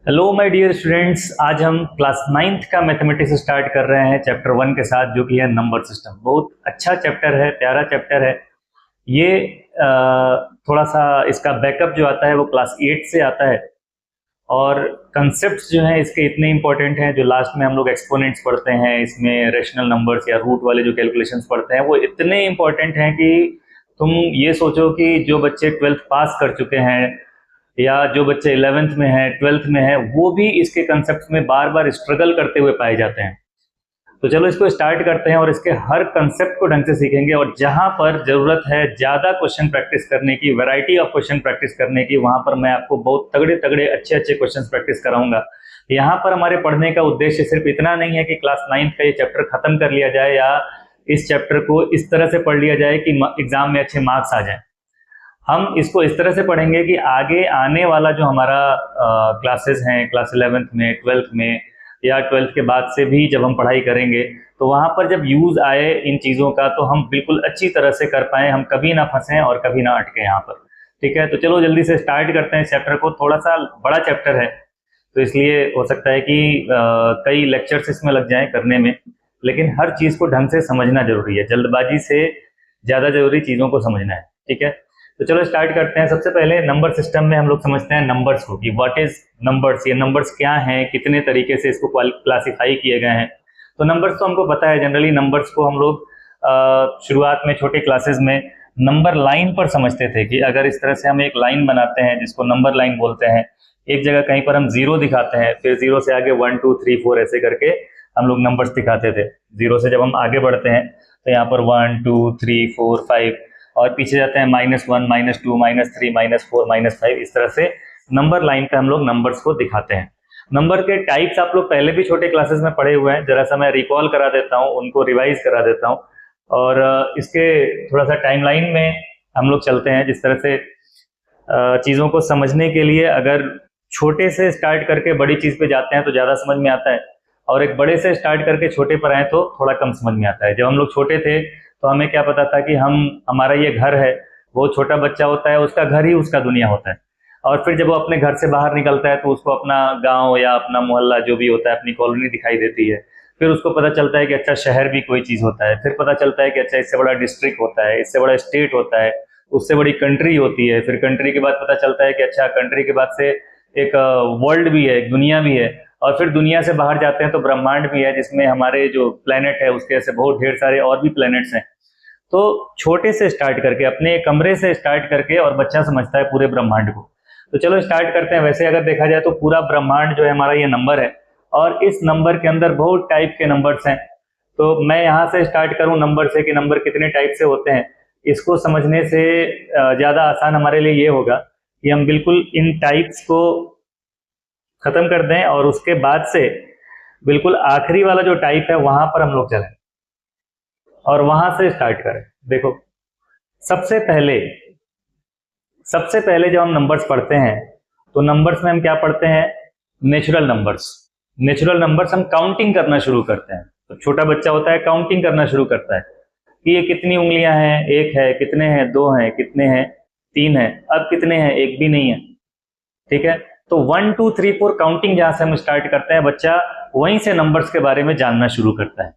Hello my dear students, आज हम class ninth का मैथमेटिक्स स्टार्ट कर रहे हैं चैप्टर 1 के साथ, जो कि है नंबर सिस्टम। बहुत अच्छा चैप्टर है, प्यारा चैप्टर है ये। थोड़ा सा इसका बैकअप जो आता है वो क्लास 8 से आता है, और कंसेप्ट्स जो हैं इसके इतने इंपॉर्टेंट हैं। जो लास्ट में हम लोग एक्सपोनेंट्स पढ़ते हैं, इसमें रेशनल नंबर्स या रूट वाले जो कैलकुलेशंस पढ़ते हैं, वो इतने इंपॉर्टेंट हैं कि तुम ये सोचो कि जो बच्चे 12th पास कर चुके हैं या जो बच्चे 11th में है, 12th में है, वो भी इसके कंसेप्ट में बार बार स्ट्रगल करते हुए पाए जाते हैं। तो चलो इसको स्टार्ट करते हैं और इसके हर कंसेप्ट को ढंग से सीखेंगे, और जहां पर जरूरत है ज्यादा क्वेश्चन प्रैक्टिस करने की, वैरायटी ऑफ क्वेश्चन प्रैक्टिस करने की, वहां पर मैं आपको बहुत तगड़े तगड़े अच्छे अच्छे क्वेश्चन प्रैक्टिस कराऊंगा। यहाँ पर हमारे पढ़ने का उद्देश्य सिर्फ इतना नहीं है कि क्लास 9th का ये चैप्टर खत्म कर लिया जाए या इस चैप्टर को इस तरह से पढ़ लिया जाए कि एग्जाम में अच्छे मार्क्स आ जाए। हम इसको इस तरह से पढ़ेंगे कि आगे आने वाला जो हमारा क्लासेस हैं, क्लास 11th में, 12th में या 12th के बाद से भी जब हम पढ़ाई करेंगे, तो वहाँ पर जब यूज़ आए इन चीज़ों का, तो हम बिल्कुल अच्छी तरह से कर पाएँ, हम कभी ना फंसें और कभी ना अटके यहाँ पर। ठीक है, तो चलो जल्दी से स्टार्ट करते हैं इस चैप्टर को। थोड़ा सा बड़ा चैप्टर है, तो इसलिए हो सकता है कि कई लेक्चर्स इसमें लग जाएं करने में, लेकिन हर चीज़ को ढंग से समझना जरूरी है। जल्दबाजी से ज़्यादा जरूरी चीज़ों को समझना है। ठीक है, तो चलो स्टार्ट करते हैं। सबसे पहले नंबर सिस्टम में हम लोग समझते हैं नंबर्स को, कि व्हाट इज नंबर्स, ये नंबर्स क्या हैं, कितने तरीके से इसको क्लासिफाई किए गए हैं। तो नंबर्स तो हमको पता है, जनरली नंबर्स को हम लोग शुरुआत में छोटे क्लासेस में नंबर लाइन पर समझते थे, कि अगर इस तरह से हम एक लाइन बनाते हैं जिसको नंबर लाइन बोलते हैं, एक जगह कहीं पर हम जीरो दिखाते हैं, फिर जीरो से आगे 1 2 3 4 ऐसे करके हम लोग नंबर्स दिखाते थे। जीरो से जब हम आगे बढ़ते हैं तो यहाँ पर 1 2 3 4 5, और पीछे जाते हैं -1 -2 -3 -4 -5, इस तरह से नंबर लाइन पे हम लोग नंबर्स को दिखाते हैं। नंबर के टाइप्स आप लोग पहले भी छोटे क्लासेस में पढ़े हुए हैं, जरा सा मैं रिकॉल करा देता हूँ, उनको रिवाइज करा देता हूँ, और इसके थोड़ा सा टाइमलाइन में हम लोग चलते हैं। जिस तरह से चीज़ों को समझने के लिए अगर छोटे से स्टार्ट करके बड़ी चीज़ पे जाते हैं तो ज़्यादा समझ में आता है, और एक बड़े से स्टार्ट करके छोटे पर आए तो थोड़ा कम समझ में आता है। जब हम लोग छोटे थे तो हमें क्या पता था कि हमारा ये घर है, वो छोटा बच्चा होता है, उसका घर ही उसका दुनिया होता है। और फिर जब वो अपने घर से बाहर निकलता है तो उसको अपना गांव या अपना मोहल्ला जो भी होता है, अपनी कॉलोनी दिखाई देती है। फिर उसको पता चलता है कि अच्छा शहर भी कोई चीज़ होता है, फिर पता चलता है कि अच्छा इससे बड़ा डिस्ट्रिक्ट होता है, इससे बड़ा स्टेट होता है, उससे बड़ी कंट्री होती है। फिर कंट्री के बाद पता चलता है कि अच्छा कंट्री के बाद से एक वर्ल्ड भी है, एक दुनिया भी है। और फिर दुनिया से बाहर जाते हैं तो ब्रह्मांड भी है, जिसमें हमारे जो प्लेनेट है उसके ऐसे बहुत ढेर सारे और भी प्लेनेट्स हैं। तो छोटे से स्टार्ट करके, अपने कमरे से स्टार्ट करके, और बच्चा समझता है पूरे ब्रह्मांड को। तो चलो स्टार्ट करते हैं। वैसे अगर देखा जाए तो पूरा ब्रह्मांड जो है हमारा ये नंबर है, और इस नंबर के अंदर बहुत टाइप के नंबर्स हैं। तो मैं यहाँ से स्टार्ट करूँ नंबर से, कि नंबर कितने टाइप से होते हैं, इसको समझने से ज़्यादा आसान हमारे लिए ये होगा कि हम बिल्कुल इन टाइप्स को खत्म कर दें, और उसके बाद से बिल्कुल आखिरी वाला जो टाइप है वहां पर हम लोग चलें और वहां से स्टार्ट करें। देखो, सबसे पहले सबसे पहले जब हम नंबर्स पढ़ते हैं तो नंबर्स में हम क्या पढ़ते हैं? Natural numbers. नेचुरल नंबर्स हम काउंटिंग करना शुरू करते हैं। तो छोटा बच्चा होता है, काउंटिंग करना शुरू करता है कि ये कितनी उंगलियां हैं, एक है, कितने हैं, दो हैं, कितने हैं, तीन है, अब कितने हैं, एक भी नहीं है। ठीक है, तो 1 2 3 4 काउंटिंग जहां से हम स्टार्ट करते हैं, बच्चा वहीं से नंबर्स के बारे में जानना शुरू करता है।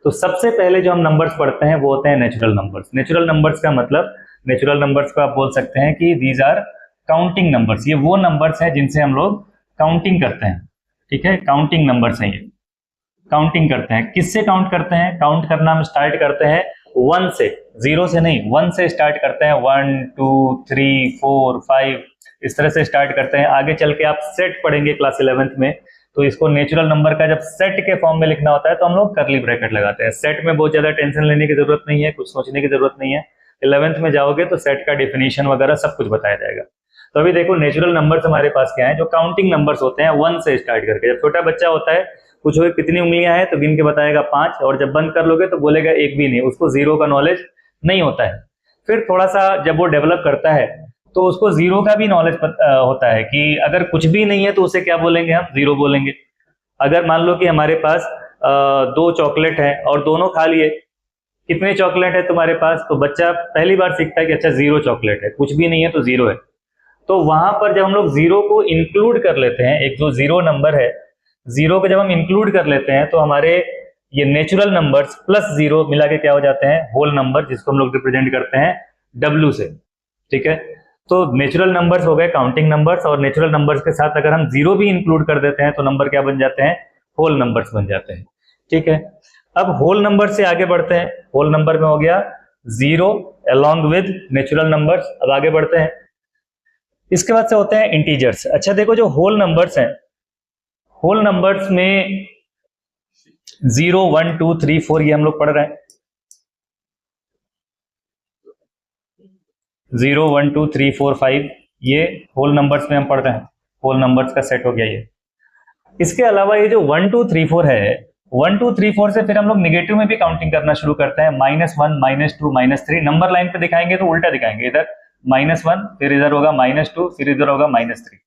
तो सबसे पहले जो हम नंबर्स पढ़ते हैं वो होते हैं नेचुरल नंबर्स। नेचुरल नंबर्स का मतलब, नेचुरल नंबर्स को आप बोल सकते हैं कि दीज आर काउंटिंग नंबर्स। ये वो नंबर्स हैं जिनसे हम लोग काउंटिंग करते हैं। ठीक है, काउंटिंग नंबर्स हैं ये। काउंटिंग करते हैं, किससे काउंट करते हैं? काउंट करना हम स्टार्ट करते हैं 1 से, 0 से नहीं, 1 से स्टार्ट करते हैं। 1 2 3 4 5, इस तरह से स्टार्ट करते हैं। आगे चल के आप सेट पढ़ेंगे क्लास 11th में, तो इसको नेचुरल नंबर का जब सेट के फॉर्म में लिखना होता है तो हम लोग करली ब्रैकेट लगाते हैं। सेट में बहुत ज्यादा टेंशन लेने की जरूरत नहीं है, कुछ सोचने की जरूरत नहीं है। 11th में जाओगे तो सेट का डेफिनेशन वगैरह सब कुछ बताया जाएगा। तो अभी देखो, नेचुरल नंबर्स हमारे पास क्या है? जो काउंटिंग नंबर्स होते हैं 1 से स्टार्ट करके। जब छोटा बच्चा होता है, पूछोगे कितनी उंगलियां हैं, तो गिन के बताएगा 5, और जब बंद कर लोगे तो बोलेगा एक भी नहीं। उसको जीरो का नॉलेज नहीं होता है। फिर थोड़ा सा जब वो डेवलप करता है तो उसको जीरो का भी नॉलेज होता है कि अगर कुछ भी नहीं है तो उसे क्या बोलेंगे? हम जीरो बोलेंगे। अगर मान लो कि हमारे पास 2 चॉकलेट है और दोनों खा लिए, कितने चॉकलेट है तुम्हारे पास? तो बच्चा पहली बार सीखता है कि अच्छा 0 चॉकलेट है, कुछ भी नहीं है तो 0 है। तो वहां पर जब हम लोग जीरो को इंक्लूड कर लेते हैं, एक जो जीरो नंबर है, जीरो को जब हम इंक्लूड कर लेते हैं तो हमारे ये नेचुरल नंबर्स प्लस जीरो मिला के क्या हो जाते हैं, होल नंबर, जिसको हम लोग रिप्रेजेंट करते हैं डब्ल्यू से। ठीक है, तो नेचुरल नंबर्स हो गए काउंटिंग नंबर्स, और नेचुरल नंबर्स के साथ अगर हम जीरो भी इंक्लूड कर देते हैं तो नंबर क्या बन जाते हैं, होल नंबर्स बन जाते हैं। ठीक है, अब होल नंबर से आगे बढ़ते हैं। होल नंबर में हो गया zero along with natural numbers. अब आगे बढ़ते हैं, इसके बाद से होते हैं इंटीजर्स। अच्छा देखो, जो होल नंबर्स हैं, होल नंबर्स में 0 1 2 3 4 ये हम लोग पढ़ रहे हैं। 0 1 2 3 4 5 ये होल नंबर्स में हम पढ़ रहे हैं, होल नंबर्स का सेट हो गया ये। इसके अलावा ये जो 1 2 3 4 है, 1 2 3 4 से फिर हम लोग निगेटिव में भी काउंटिंग करना शुरू करते हैं। -1 -2 -3 नंबर लाइन पे दिखाएंगे तो उल्टा दिखाएंगे, इधर -1 फिर इधर होगा -2 फिर इधर होगा -3।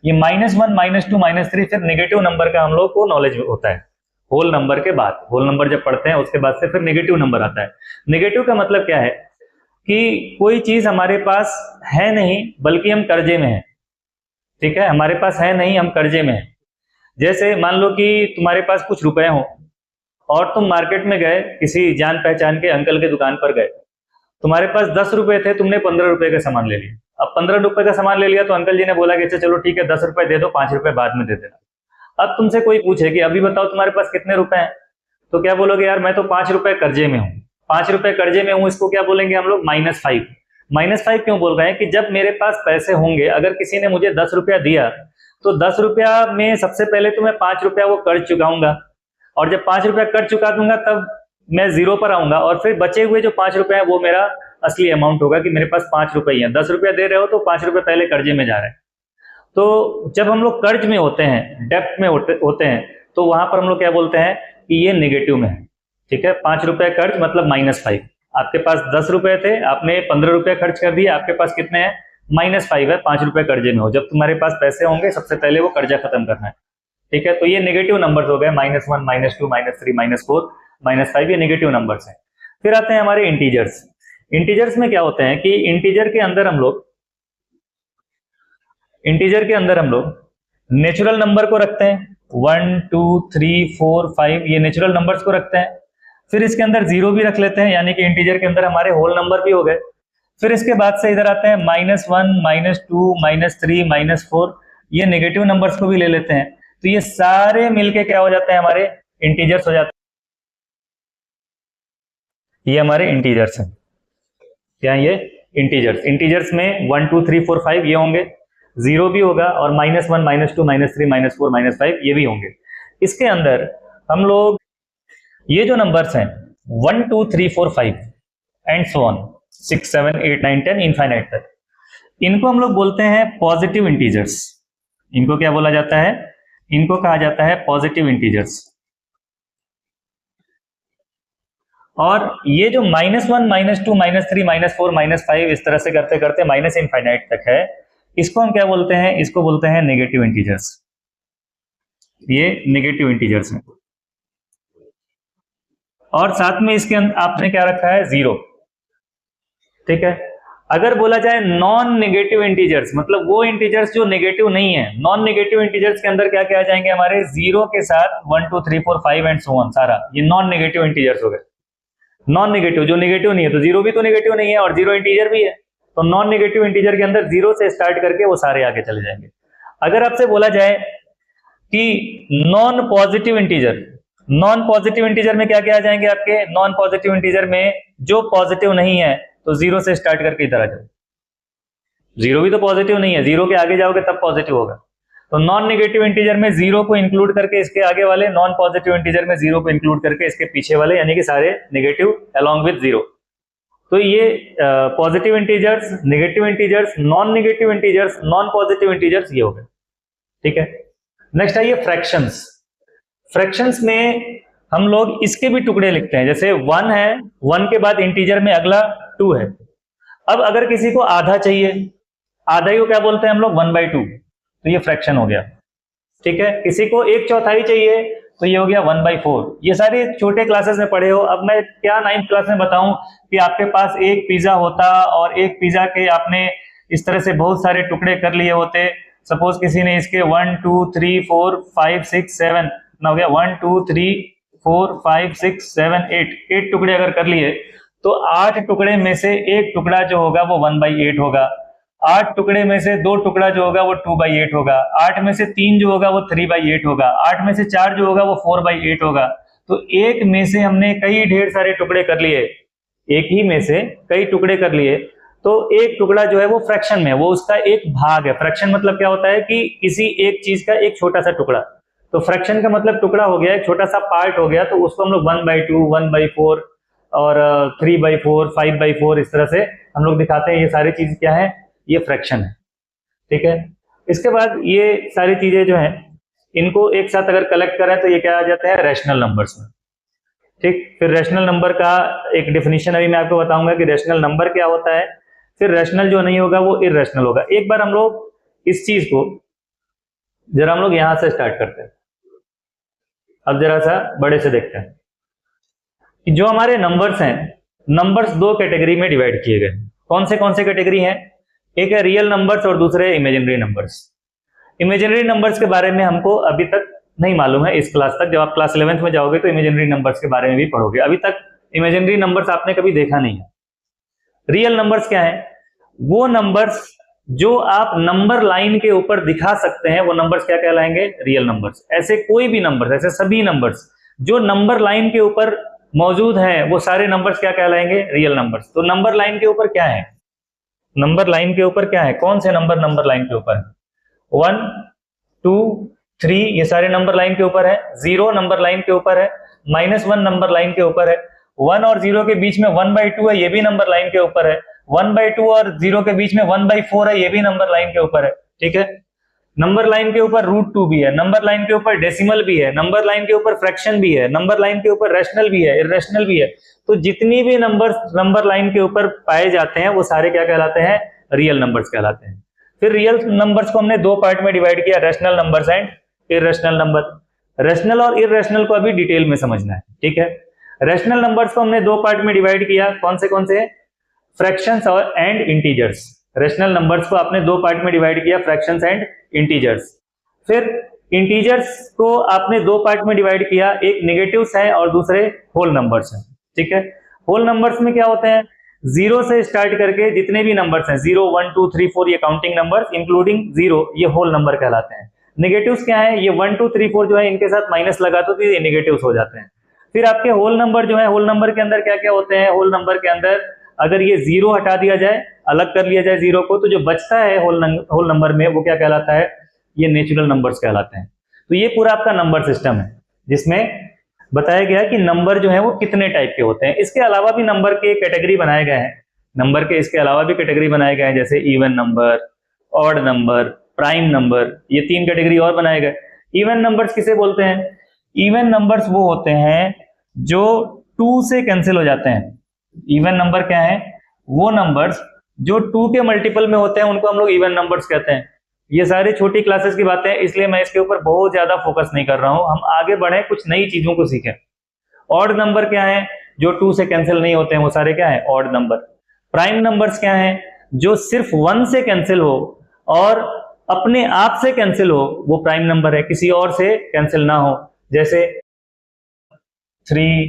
ये -1 -2 -3 फिर नेगेटिव नंबर का हम लोग को नॉलेज होता है। होल नंबर के बाद, होल नंबर जब पढ़ते हैं उसके बाद से फिर नेगेटिव नंबर आता है। नेगेटिव का मतलब क्या है कि कोई चीज हमारे पास है नहीं बल्कि हम कर्जे में हैं। ठीक है, हमारे पास है नहीं, हम कर्जे में हैं। जैसे मान लो कि तुम्हारे पास कुछ रुपए हो और तुम मार्केट में गए, किसी जान पहचान के अंकल के दुकान पर गए, तुम्हारे पास 10 रुपए थे, तुमने 15 रुपए का सामान ले लिया। अब 15 रुपए का सामान ले लिया तो अंकल जी ने बोला कि अच्छा चलो ठीक है 10 रुपए दे दो, 5 रुपए बाद में दे देना। अब तुमसे कोई पूछे कि अभी बताओ तुम्हारे पास कितने रुपए हैं, तो क्या बोलोगे, यार मैं तो 5 रुपए कर्जे में हूँ। 5 रुपए कर्जे में हूँ, इसको क्या बोलेंगे हम लोग, -5। -5 क्यों बोल रहे हैं कि जब मेरे पास पैसे होंगे, अगर किसी ने मुझे 10 रुपया दिया तो 10 रुपया में सबसे पहले तो मैं 5 रुपया वो कर्ज चुकाऊंगा, और जब 5 रुपया कर्ज चुका दूंगा तब मैं जीरो पर आऊंगा, और फिर बचे हुए जो 5 रुपए हैं वो मेरा असली अमाउंट होगा कि मेरे पास 5 रुपए ही है। 10 रुपया दे रहे हो तो 5 रुपए पहले कर्जे में जा रहे हैं। तो जब हम लोग कर्ज में होते हैं, डेप्ट में होते हैं, तो वहां पर हम लोग क्या बोलते हैं कि ये नेगेटिव में है। ठीक है, 5 रुपए कर्ज मतलब -5। आपके पास 10 रुपए थे, आपने 15 रुपए खर्च कर दिए, आपके पास कितने हैं, -5 है, 5 रुपए कर्जे में हो। जब तुम्हारे पास पैसे होंगे सबसे पहले वो कर्जा खत्म करना है। ठीक है, तो ये नेगेटिव नंबर्स हो गए, -1 -2 -3 -4 -5, ये नेगेटिव नंबर्स हैं। फिर आते हैं हमारे इंटीजर्स। इंटीजर्स में क्या होते हैं कि इंटीजर के अंदर हम लोग नेचुरल नंबर को रखते हैं, 1 2 3 4 5 ये नेचुरल नंबर्स को रखते हैं। फिर इसके अंदर जीरो भी रख लेते हैं, यानी कि इंटीजर के अंदर हमारे होल नंबर भी हो गए। फिर इसके बाद से इधर आते हैं -1 -2 -3 -4 ये नेगेटिव नंबर्स को भी ले लेते हैं। तो ये सारे मिलके क्या हो जाते हैं, हमारे इंटीजर्स हो जाते हैं। ये हमारे इंटीजर्स हैं, क्या ये इंटीजर्स। इंटीजर्स में 1 2 3 4 5 ये होंगे, जीरो भी होगा, और -1 -2 -3 -4 -5 ये भी होंगे। इसके अंदर हम लोग ये जो नंबर्स हैं 1 2 3 4 5 एंड सो ऑन 6 7 8 9 10 इनफाइनाइट तक, इनको हम लोग बोलते हैं पॉजिटिव इंटीजर्स। इनको क्या बोला जाता है, इनको कहा जाता है पॉजिटिव इंटीजर्स। और ये जो -1 -2 -3 -4 -5 इस तरह से करते करते माइनस इनफाइनाइट तक है, इसको हम क्या बोलते हैं, इसको बोलते हैं नेगेटिव इंटीजर्स। ये नेगेटिव इंटीजर्स हैं। और साथ में इसके आपने क्या रखा है, जीरो। ठीक है, अगर बोला जाए नॉन नेगेटिव इंटीजर्स, मतलब वो इंटीजर्स जो नेगेटिव नहीं है, नॉन नेगेटिव इंटीजर्स के अंदर क्या क्या आ जाएंगे हमारे, जीरो के साथ 1 2 3 4 5 एंड सो ऑन, सारा ये नॉन नेगेटिव इंटीजर्स हो गए। नॉन नेगेटिव, जो नेगेटिव नहीं है, तो जीरो भी तो नेगेटिव नहीं है और जीरो इंटीजर भी है, तो नॉन नेगेटिव इंटीजर के अंदर जीरो से स्टार्ट करके वो सारे आगे चले जाएंगे। अगर आपसे बोला जाए कि non positive integer, non positive integer में क्या क्या आ जाएंगे आपके, नॉन पॉजिटिव इंटीजर में जो पॉजिटिव नहीं है तो जीरो से स्टार्ट करके इधर आ जाओ। जीरो भी तो पॉजिटिव नहीं है, जीरो के आगे जाओगे तब पॉजिटिव होगा। तो नॉन नेगेटिव इंटीजर में जीरो को इंक्लूड करके इसके आगे वाले, नॉन पॉजिटिव इंटीजर में जीरो को इंक्लूड करके इसके पीछे वाले, यानी कि सारे नेगेटिव अलोंग विद जीरो। तो ये positive integers, negative integers, non negative integers, non positive integers ये हो गए। ठीक है, नेक्स्ट आइए फ्रैक्शंस। फ्रैक्शंस में हम लोग इसके भी टुकड़े लिखते हैं, जैसे 1 है, 1 के बाद इंटीजर में अगला 2 है। अब अगर किसी को आधा चाहिए, आधा ही को क्या बोलते हैं हम लोग, 1/2, तो ये फ्रैक्शन हो गया। ठीक है, किसी को 1/4 चाहिए तो ये हो गया 1/4। ये सारे छोटे क्लासेस में पढ़े हो। अब मैं क्या 9th क्लास में बताऊं कि आपके पास एक पिज्जा होता और एक पिज्जा के आपने इस तरह से बहुत सारे टुकड़े कर लिए होते, सपोज किसी ने इसके 1 2 3 4 5 6 7 ना हो गया 1 2 3 4 5 6 7 8 टुकड़े अगर कर लिए तो 8 टुकड़े में से एक टुकड़ा जो होगा वो 1/8 होगा, 8 टुकड़े में से 2 टुकड़ा जो होगा वो 2/8 होगा, 8 में से 3 जो होगा वो 3/8 होगा, 8 में से 4 जो होगा वो 4/8 होगा। तो एक में से हमने कई ढेर सारे टुकड़े कर लिए, एक ही में से कई टुकड़े कर लिए, तो एक टुकड़ा जो है वो फ्रैक्शन में, वो उसका एक भाग है। फ्रैक्शन मतलब क्या होता है कि किसी एक चीज का एक छोटा सा टुकड़ा, तो फ्रैक्शन का मतलब टुकड़ा हो गया, एक छोटा सा पार्ट हो गया, तो उसको हम लोग 1/2 1/4 और 3/4 5/4 इस तरह से हम लोग दिखाते हैं। ये सारी चीज क्या है, ये फ्रैक्शन है, ठीक है। इसके बाद ये सारी चीजें जो है इनको एक साथ अगर कलेक्ट करें तो ये क्या आ जाता है, रैशनल नंबर्स में, ठीक। फिर रैशनल नंबर का एक डिफिनीशन अभी मैं आपको बताऊंगा कि रैशनल नंबर क्या होता है। फिर रैशनल जो नहीं होगा वो इररेशनल होगा। एक बार हम लोग इस चीज को जरा हम लोग यहां से स्टार्ट करते हैं, अब जरा सा बड़े से देखते हैं कि जो हमारे नंबर्स हैं, नंबर्स दो कैटेगरी में डिवाइड किए गए। कौन से कैटेगरी हैं, एक है रियल नंबर्स और दूसरे इमेजिनरी नंबर्स। इमेजिनरी नंबर्स के बारे में हमको अभी तक नहीं मालूम है इस क्लास तक, जब आप क्लास 11th में जाओगे तो इमेजिनरी नंबर्स के बारे में भी पढ़ोगे। अभी तक इमेजिनरी नंबर्स आपने कभी देखा नहीं है। रियल नंबर्स क्या है, वो नंबर्स जो आप नंबर लाइन के ऊपर दिखा सकते हैं वो नंबर्स क्या कहलाएंगे, रियल नंबर्स। ऐसे कोई भी नंबर, ऐसे सभी नंबर्स जो नंबर लाइन के ऊपर मौजूद हैं वो सारे नंबर्स क्या कहलाएंगे, रियल नंबर्स। तो नंबर लाइन के ऊपर क्या है, नंबर लाइन के ऊपर क्या है, कौन से नंबर लाइन के ऊपर है, 1 2 3 ये सारे नंबर लाइन के ऊपर है, 0 नंबर लाइन के ऊपर है, -1 नंबर लाइन के ऊपर है, 1 और 0 के बीच में 1/2 है, ये भी नंबर लाइन के ऊपर है, 1/2 और 0 के बीच में 1/4 है, ये भी नंबर लाइन के ऊपर है, ठीक है। नंबर लाइन के ऊपर √2 भी है, नंबर लाइन के ऊपर डेसिमल भी है, नंबर लाइन के ऊपर फ्रैक्शन भी है, नंबर लाइन के ऊपर रैशनल भी है, इररेशनल भी है। तो जितनी भी नंबर्स नंबर लाइन के ऊपर पाए जाते हैं वो सारे क्या कहलाते हैं, रियल नंबर्स कहलाते हैं। फिर रियल नंबर्स को हमने दो पार्ट में डिवाइड किया, rational numbers and irrational number. Rational और इररेशनल को अभी डिटेल में समझना है, ठीक है। रैशनल नंबर्स को हमने दो पार्ट में डिवाइड किया, कौन से फ्रैक्शंस और एंड इंटीजर्स। रैशनल नंबर्स को आपने दो पार्ट में डिवाइड किया, फ्रैक्शंस एंड इंटीजर्स। फिर इंटीजर्स को आपने दो पार्ट में डिवाइड किया, एक नेगेटिव्स है और दूसरे होल नंबर्स हैं, ठीक है। होल नंबर्स में क्या होते हैं, 0 से स्टार्ट करके जितने भी नंबर्स हैं 0 1 2 3 4 ये काउंटिंग नंबर्स इंक्लूडिंग 0 ये होल नंबर कहलाते हैं। नेगेटिव्स क्या है, ये 1 2 3 4 जो है इनके साथ माइनस लगा तो ये नेगेटिव्स हो जाते हैं। फिर आपके होल नंबर जो है, होल नंबर के अंदर क्या क्या होते हैं, होल नंबर के अंदर अगर ये 0 हटा दिया जाए, अलग कर लिया जाए 0 को, तो जो बचता है होल नंबर में वो क्या कहलाता है, ये नेचुरल नंबर्स कहलाते हैं। तो ये पूरा आपका नंबर सिस्टम है जिसमें बताया गया है कि नंबर जो है वो कितने टाइप के होते हैं। इसके अलावा भी नंबर के कैटेगरी बनाए गए हैं, नंबर के इसके अलावा भी कैटेगरी बनाए गए हैं, जैसे even number, odd number, prime number, ये 3 कैटेगरी और बनाए गए। इवन नंबर्स किसे बोलते हैं, इवन नंबर्स वो होते हैं जो 2 से कैंसिल हो जाते हैं। इवन नंबर क्या है, वो नंबर्स जो 2 के मल्टीपल में होते हैं उनको हम लोग इवन नंबर्स कहते हैं। ये सारी छोटी क्लासेस की बातें हैं, इसलिए मैं इसके ऊपर बहुत ज्यादा फोकस नहीं कर रहा हूं, हम आगे बढ़े कुछ नई चीजों को सीखें। ऑड नंबर क्या है, जो 2 से कैंसिल नहीं होते हैं वो सारे क्या है, ऑड नंबर। प्राइम नंबर्स क्या है, जो सिर्फ 1 से कैंसिल हो और अपने आप से कैंसिल हो वो प्राइम नंबर है, किसी और से कैंसिल ना हो। जैसे 3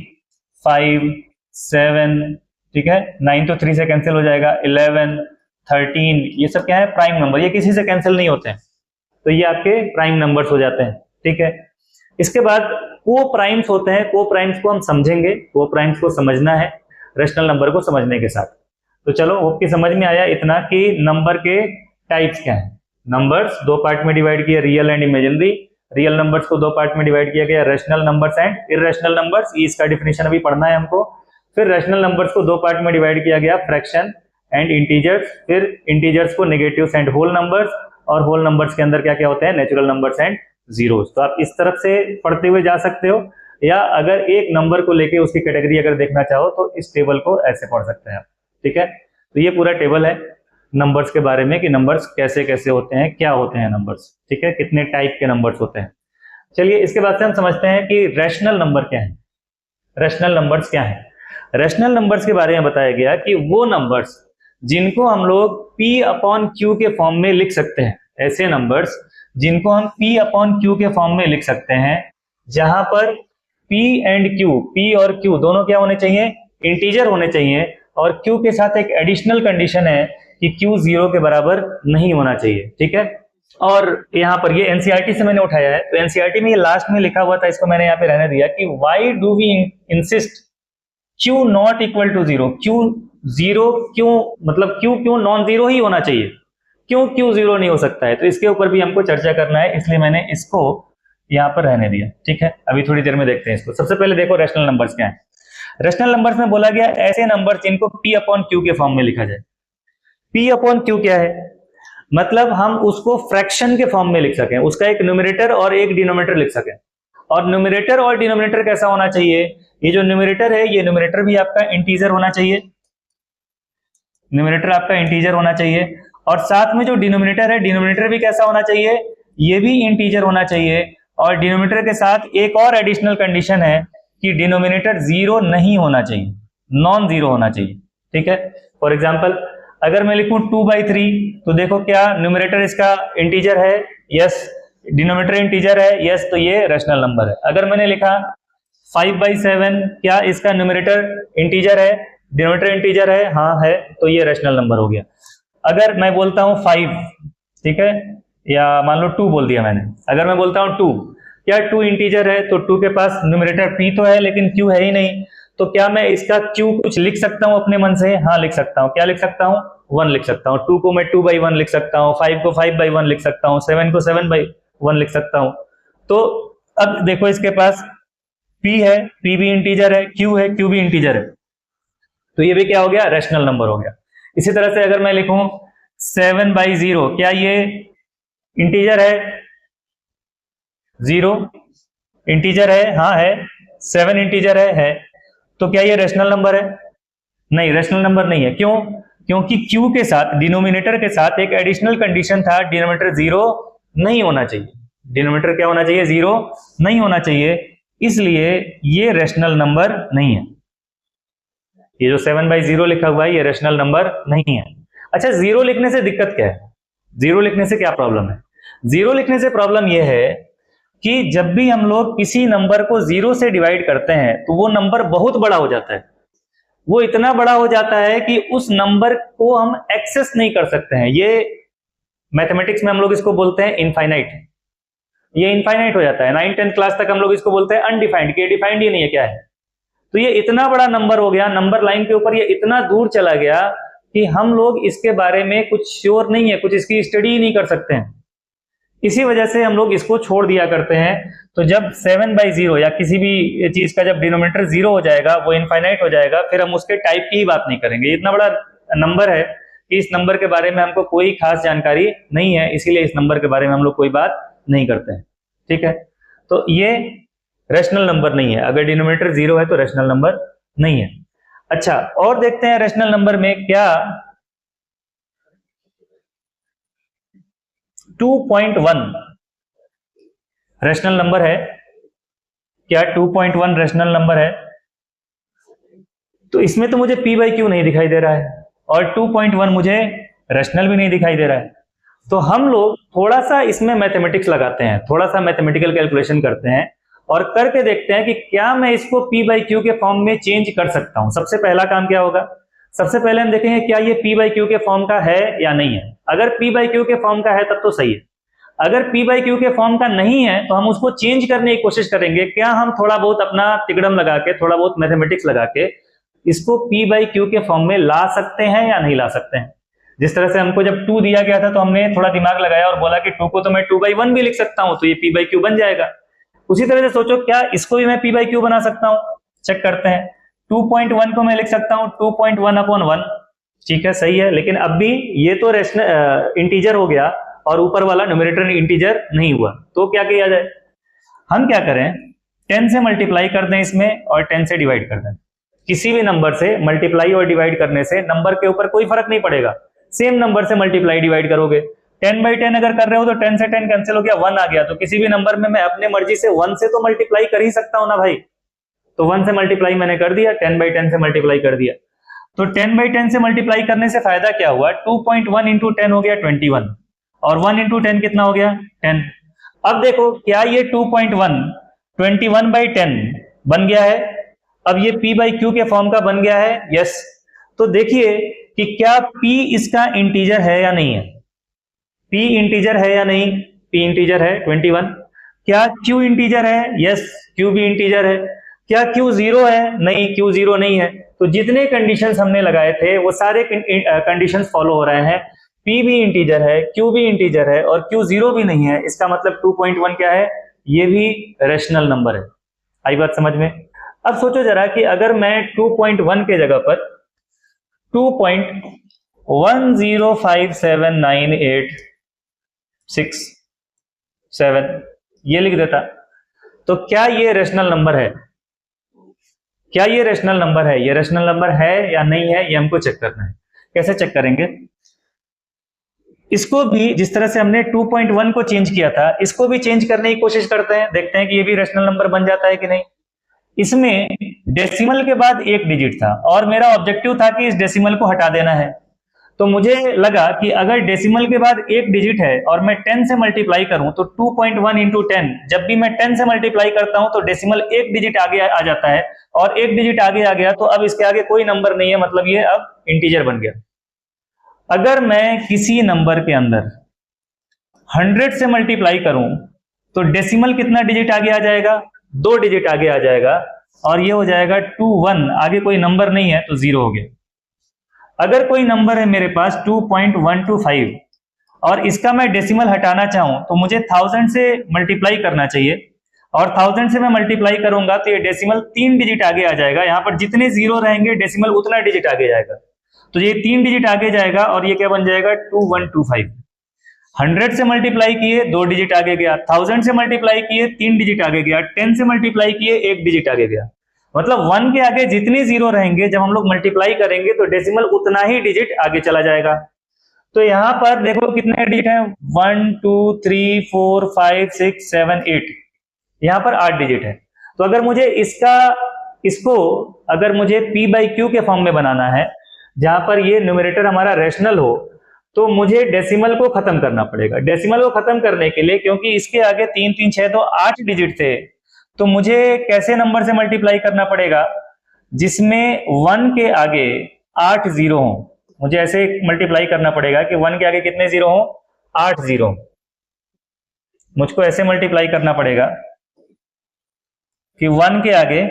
5 7, ठीक है, 9 तो 3 से कैंसिल हो जाएगा, 11 13 ये सब क्या है, प्राइम नंबर, ये किसी से कैंसिल नहीं होते हैं, तो ये आपके प्राइम नंबर्स हो जाते हैं, ठीक है। इसके बाद को प्राइम्स होते हैं, को प्राइम्स को हम समझेंगे, को प्राइम्स को समझना है रैशनल नंबर को समझने के साथ। तो चलो होप कि समझ में आया इतना कि नंबर के टाइप्स क्या है। नंबर्स दो पार्ट में डिवाइड किया, real and imaginary. Real numbers को दो पार्ट में डिवाइड किया गया, rational numbers and irrational numbers, इसका डिफिनेशन अभी पढ़ना है हमको। फिर रैशनल नंबर्स को दो पार्ट में डिवाइड किया गया, फ्रैक्शन एंड इंटीजर्स। फिर इंटीजर्स को नेगेटिव्स एंड होल नंबर्स, और होल नंबर्स के अंदर क्या क्या होते हैं, नेचुरल नंबर्स एंड जीरोस। तो आप इस तरफ से पढ़ते हुए जा सकते हो, या अगर एक नंबर को लेके उसकी कैटेगरी अगर देखना चाहो तो इस टेबल को ऐसे पढ़ सकते हैं आप, ठीक है। तो ये पूरा टेबल है नंबर्स के बारे में कि नंबर्स कैसे कैसे होते हैं, क्या होते हैं नंबर्स, ठीक है, कितने टाइप के नंबर्स होते हैं। चलिए इसके बाद से हम समझते हैं कि रैशनल नंबर क्या है, रैशनल नंबर्स क्या है। रैशनल नंबर्स के बारे में बताया गया कि वो नंबर्स जिनको हम लोग P अपॉन Q के फॉर्म में लिख सकते हैं, ऐसे नंबर्स जिनको हम P अपॉन Q के फॉर्म में लिख सकते हैं, जहां पर P एंड Q, P और Q दोनों क्या होने चाहिए, इंटीजर होने चाहिए, और Q के साथ एक एडिशनल कंडीशन है कि Q 0 के बराबर नहीं होना चाहिए। ठीक है, और यहाँ पर ये एनसीईआरटी से मैंने उठाया है, तो एनसीईआरटी में ये लास्ट में लिखा हुआ था, इसको मैंने यहाँ पे रहने दिया कि why do we insist Q not equal to 0, Q 0 क्यों, मतलब क्यों नॉन जीरो ही होना चाहिए, क्यों Q 0 नहीं हो सकता है, तो इसके ऊपर भी हमको चर्चा करना है, इसलिए मैंने इसको यहाँ पर रहने दिया। ठीक है, अभी थोड़ी देर में देखते हैं इसको। सबसे पहले देखो रैशनल नंबर्स क्या है। रैशनल नंबर्स में बोला गया ऐसे नंबर जिनको P अपॉन Q के फॉर्म में लिखा जाए। P अपॉन Q क्या है, मतलब हम उसको फ्रैक्शन के फॉर्म में लिख सकें, उसका एक न्यूमरेटर और एक डिनोमिनेटर लिख सकें। और न्यूमरेटर और डिनोमिनेटर कैसा होना चाहिए, ये जो न्यूमरेटर है ये न्यूमरेटर भी आपका इंटीजर होना चाहिए, न्यूमरेटर आपका इंटीजर होना चाहिए, और साथ में जो डिनोमिनेटर है डिनोमिनेटर भी कैसा होना चाहिए, ये भी इंटीजर होना चाहिए। और डिनोमिनेटर के साथ एक और एडिशनल कंडीशन है कि डिनोमिनेटर 0 नहीं होना चाहिए, नॉन जीरो होना चाहिए। ठीक है, फॉर एग्जाम्पल अगर मैं लिखूं 2/3, तो देखो क्या न्यूमरेटर इसका इंटीजर है, यस, डिनोमिनेटर इंटीजर है, यस, तो ये रैशनल नंबर है। अगर मैंने लिखा 5/7, क्या इसका न्यूमरेटर इंटीजर है, डिनोमिनेटर इंटीजर है, हाँ है, तो ये रैशनल नंबर हो गया। अगर मैं बोलता हूं 5, ठीक है, या मान लो 2 बोल दिया मैंने, अगर मैं बोलता हूं 2, क्या 2 इंटीजर है, तो 2 के पास न्यूमरेटर P तो है लेकिन Q है ही नहीं, तो क्या मैं इसका Q कुछ लिख सकता हूं अपने मन से, हाँ लिख सकता हूं। क्या लिख सकता हूं, 1 लिख सकता हूं। 2 को मैं 2/1 लिख सकता हूं, 5 को 5/1 लिख सकता हूं, 7 को 7/1 लिख सकता हूं। तो अब देखो इसके पास P है, P भी इंटीजर है, Q है, Q भी इंटीजर है, तो ये भी क्या हो गया, रैशनल नंबर हो गया। इसी तरह से अगर मैं लिखूं 7/0, क्या ये इंटीजर है, 0 इंटीजर है, हाँ है, 7 इंटीजर है, तो क्या ये रैशनल नंबर है, नहीं, रैशनल नंबर नहीं है। क्यों, क्योंकि Q के साथ, डिनोमिनेटर के साथ एक एडिशनल कंडीशन था, डिनोमिनेटर 0 नहीं होना चाहिए, डिनोमिनेटर क्या होना चाहिए, 0 नहीं होना चाहिए, इसलिए ये रैशनल नंबर नहीं है। ये जो 7/0 लिखा हुआ है ये रैशनल नंबर नहीं है। अच्छा, 0 लिखने से दिक्कत क्या है, 0 लिखने से क्या प्रॉब्लम है, 0 लिखने से प्रॉब्लम यह है कि जब भी हम लोग किसी नंबर को 0 से डिवाइड करते हैं तो वो नंबर बहुत बड़ा हो जाता है, वो इतना बड़ा हो जाता है कि उस नंबर को हम एक्सेस नहीं कर सकते हैं। ये मैथमेटिक्स में हम लोग इसको बोलते हैं इनफाइनाइट, ये इनफाइनाइट हो जाता है। 9th 10th क्लास तक हम लोग इसको बोलते हैं अनडिफाइंड, कि डिफाइंड ही नहीं है क्या है। तो ये इतना बड़ा नंबर हो गया, नंबर लाइन के ऊपर ये इतना दूर चला गया कि हम लोग इसके बारे में कुछ श्योर नहीं है, कुछ इसकी स्टडी ही नहीं कर सकते हैं। इसी वजह से हम लोग इसको छोड़ दिया करते हैं। तो जब 7/0 या किसी भी चीज का जब डिनोमिनेटर 0 हो जाएगा, वो इनफाइनाइट हो जाएगा, फिर हम उसके टाइप की ही बात नहीं करेंगे। इतना बड़ा नंबर है कि इस नंबर के बारे में हमको कोई खास जानकारी नहीं है, इसीलिए इस नंबर के बारे में हम लोग कोई बात नहीं करते हैं। ठीक है, तो ये रैशनल नंबर नहीं है, अगर डिनोमिनेटर 0 है तो रैशनल नंबर नहीं है। अच्छा, और देखते हैं रैशनल नंबर में क्या 2.1 रैशनल नंबर है, क्या 2.1 रैशनल नंबर है, तो इसमें तो मुझे P/Q नहीं दिखाई दे रहा है और 2.1 मुझे रैशनल भी नहीं दिखाई दे रहा है। तो हम लोग थोड़ा सा इसमें मैथमेटिक्स लगाते हैं, थोड़ा सा मैथमेटिकल कैलकुलेशन करते हैं और करके देखते हैं कि क्या मैं इसको P/Q के फॉर्म में चेंज कर सकता हूं। सबसे पहला काम क्या होगा, सबसे पहले हम देखेंगे क्या ये P/Q के फॉर्म का है या नहीं है। अगर P/Q के फॉर्म का है तब तो सही है, अगर P/Q के फॉर्म का नहीं है तो हम उसको चेंज करने की कोशिश करेंगे। क्या हम थोड़ा बहुत अपना तिकड़म लगा के, थोड़ा बहुत मैथमेटिक्स लगा के इसको P/Q के फॉर्म में ला सकते हैं या नहीं ला सकते हैं। जिस तरह से हमको जब 2 दिया गया था तो हमने थोड़ा दिमाग लगाया और बोला कि 2 को तो मैं 2/1 भी लिख सकता हूं, तो ये P/Q बन जाएगा। उसी तरह से सोचो क्या इसको भी मैं P/Q बना सकता हूं, चेक करते हैं। 2.1 को मैं लिख सकता हूं 2.1/1, ठीक है, सही है, लेकिन अब भी ये तो इंटीजर हो गया और ऊपर वाला न्यूमरेटर इंटीजर नहीं हुआ, तो क्या किया जाए, हम क्या करें, 10 से मल्टीप्लाई कर दें इसमें और 10 से डिवाइड कर दें। किसी भी नंबर से मल्टीप्लाई और डिवाइड करने से नंबर के ऊपर कोई फर्क नहीं पड़ेगा, सेम नंबर से मल्टीप्लाई डिवाइड करोगे। 10/10 अगर कर रहे हो तो 10 से 10 कैंसिल हो गया, 1 आ गया, तो किसी भी नंबर में मैं अपने मर्जी से 1 से तो मल्टीप्लाई कर ही सकता हूं ना भाई। तो 1 से मल्टीप्लाई मैंने कर दिया, 10/10 से मल्टीप्लाई कर दिया। तो 10/10 से मल्टीप्लाई करने से फायदा क्या हुआ, 2.1 इंटू 10 हो गया 21, और 1 इंटू 10 कितना हो गया 10। अब देखो क्या ये 2.1 21/10 बन गया है, अब ये p बाई क्यू के फॉर्म का बन गया है, यस। तो देखिए कि क्या p इसका इंटीजर है या नहीं है, p इंटीजर है या नहीं, p इंटीजर है 21। क्या q इंटीजर है, यस q भी इंटीजर है। क्या q जीरो है, नहीं q जीरो नहीं है। तो जितने कंडीशंस हमने लगाए थे वो सारे कंडीशंस फॉलो हो रहे हैं, p भी इंटीजर है, q भी इंटीजर है और q जीरो भी नहीं है। इसका मतलब 2.1 क्या है, ये भी रैशनल नंबर है। आई बात समझ में। अब सोचो जरा कि अगर मैं 2.1 के जगह पर 2.1057986 ये लिख देता, तो क्या ये रैशनल नंबर है, क्या ये रैशनल नंबर है, ये रैशनल नंबर है या नहीं है, ये हमको चेक करना है। कैसे चेक करेंगे, इसको भी जिस तरह से हमने 2.1 को चेंज किया था, इसको भी चेंज करने की कोशिश करते हैं, देखते हैं कि ये भी रैशनल नंबर बन जाता है कि नहीं। इसमें डेसिमल के बाद एक डिजिट था और मेरा ऑब्जेक्टिव था कि इस डेसिमल को हटा देना है। तो मुझे लगा कि अगर डेसिमल के बाद एक डिजिट है और मैं 10 से मल्टीप्लाई करूं तो 2.1 इंटू 10, जब भी मैं 10 से मल्टीप्लाई करता हूं तो डेसिमल एक डिजिट आगे आ जाता है, और एक डिजिट आगे आ गया तो अब इसके आगे कोई नंबर नहीं है, मतलब ये अब इंटीजर बन गया। अगर मैं किसी नंबर के अंदर 100 से मल्टीप्लाई करूं तो डेसिमल कितना डिजिट आगे आ जाएगा, 2 डिजिट आगे आ जाएगा, और ये हो जाएगा 21, आगे कोई नंबर नहीं है तो 0 हो गया। अगर कोई नंबर है मेरे पास 2.125 और इसका मैं डेसिमल हटाना चाहूं तो मुझे 1000 से मल्टीप्लाई करना चाहिए, और 1000 से मैं मल्टीप्लाई करूंगा तो ये डेसिमल 3 डिजिट आगे आ जाएगा। यहां पर जितने 0 रहेंगे डेसिमल उतना डिजिट आगे जाएगा, तो ये 3 डिजिट आगे जाएगा और ये क्या बन जाएगा 2125। 100 से मल्टीप्लाई किए 2 डिजिट आगे गया, 1000 से मल्टीप्लाई किए 3 डिजिट आगे गया, 10 से मल्टीप्लाई किए 1 डिजिट आगे गया। मतलब 1 के आगे जितने 0 रहेंगे जब हम लोग मल्टीप्लाई करेंगे तो डेसिमल उतना ही डिजिट आगे चला जाएगा। तो यहां पर देखो कितने डिजिट हैं, 1 2 3 4 5 6 7 8, यहां पर 8 डिजिट है। तो अगर मुझे इसको अगर मुझे p बाई क्यू के फॉर्म में बनाना है जहां पर ये न्यूमरेटर हमारा रैशनल हो, तो मुझे डेसिमल को खत्म करना पड़ेगा। डेसिमल को खत्म करने के लिए, क्योंकि इसके आगे 3 3 6 तो 8 डिजिट थे, तो मुझे कैसे नंबर से मल्टीप्लाई करना पड़ेगा जिसमें 1 के आगे 8 जीरो हो। मुझे ऐसे मल्टीप्लाई करना पड़ेगा कि 1 के आगे कितने जीरो हो, 8 जीरो। मुझको ऐसे मल्टीप्लाई करना पड़ेगा कि 1 के आगे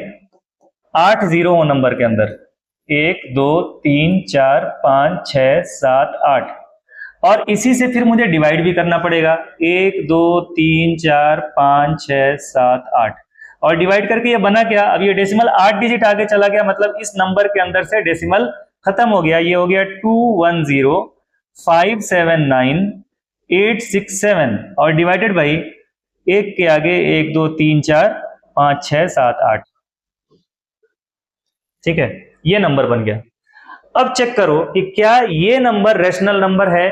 8 जीरो हो नंबर के अंदर, 1 2 3 4 5 6 7 8, और इसी से फिर मुझे डिवाइड भी करना पड़ेगा, 1 2 3 4 5 6 7 8, और डिवाइड करके ये बना क्या, अब ये डेसिमल 8 डिजिट आगे चला गया, मतलब इस नंबर के अंदर से डेसिमल खत्म हो गया। ये हो गया 210579867, और डिवाइडेड बाई 1 के आगे 1 2 3 4 5 6 7 8, ठीक है, ये नंबर बन गया। अब चेक करो कि क्या ये नंबर रैशनल नंबर है।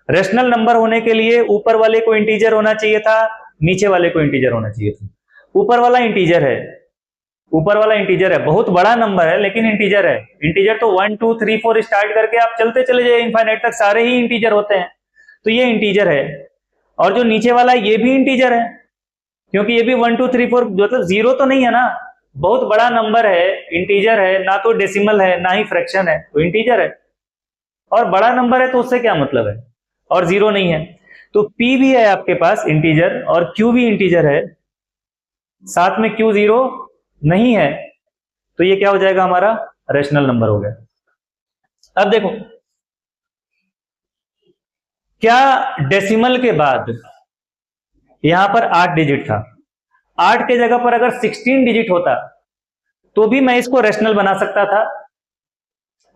रैशनल नंबर होने के लिए ऊपर वाले को इंटीजर होना चाहिए था, नीचे वाले को इंटीजर होना चाहिए था। ऊपर वाला इंटीजर है, ऊपर वाला इंटीजर है, बहुत बड़ा नंबर है लेकिन इंटीजर है। इंटीजर तो 1 2 3 4 स्टार्ट करके आप चलते चले जाइए इनफाइनाइट तक, सारे ही इंटीजर होते हैं, तो ये इंटीजर है। और जो नीचे वाला ये भी इंटीजर है, क्योंकि ये भी 1 2 3 4 मतलब 0 तो नहीं है ना, बहुत बड़ा नंबर है, इंटीजर है, ना तो डेसिमल है ना ही फ्रैक्शन है, तो इंटीजर है। और बड़ा नंबर है तो उससे क्या मतलब है, और 0 नहीं है। तो p भी है आपके पास इंटीजर और q भी इंटीजर है, साथ में q 0 नहीं है, तो ये क्या हो जाएगा, हमारा रैशनल नंबर हो गया। अब देखो क्या डेसिमल के बाद यहां पर 8 डिजिट था, 8 के जगह पर अगर 16 डिजिट होता तो भी मैं इसको रैशनल बना सकता था।